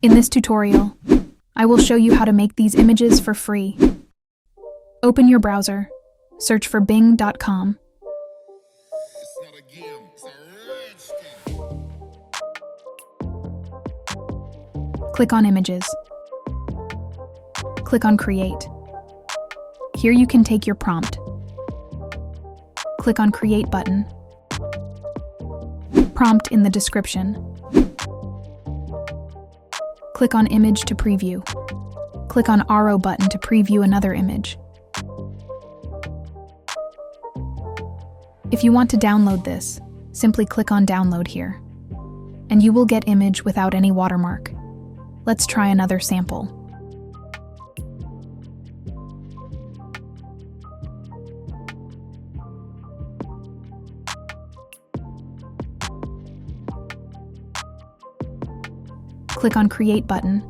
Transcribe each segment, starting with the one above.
In this tutorial, I will show you how to make these images for free. Open your browser, search for bing.com. Click on Images. Click on Create. Here you can take your prompt. Click on Create button. Prompt in the description. Click on Image to preview. Click on Arrow button to preview another image. If you want to download this, simply click on Download here, and you will get image without any watermark. Let's try another sample. Click on Create button.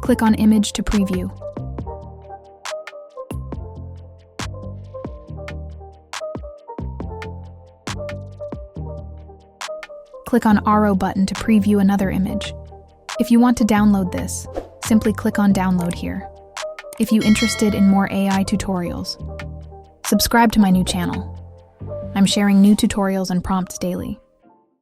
Click on Image to preview. Click on Arrow button to preview another image. If you want to download this, simply click on Download here. If you're interested in more AI tutorials, subscribe to my new channel. I'm sharing new tutorials and prompts daily.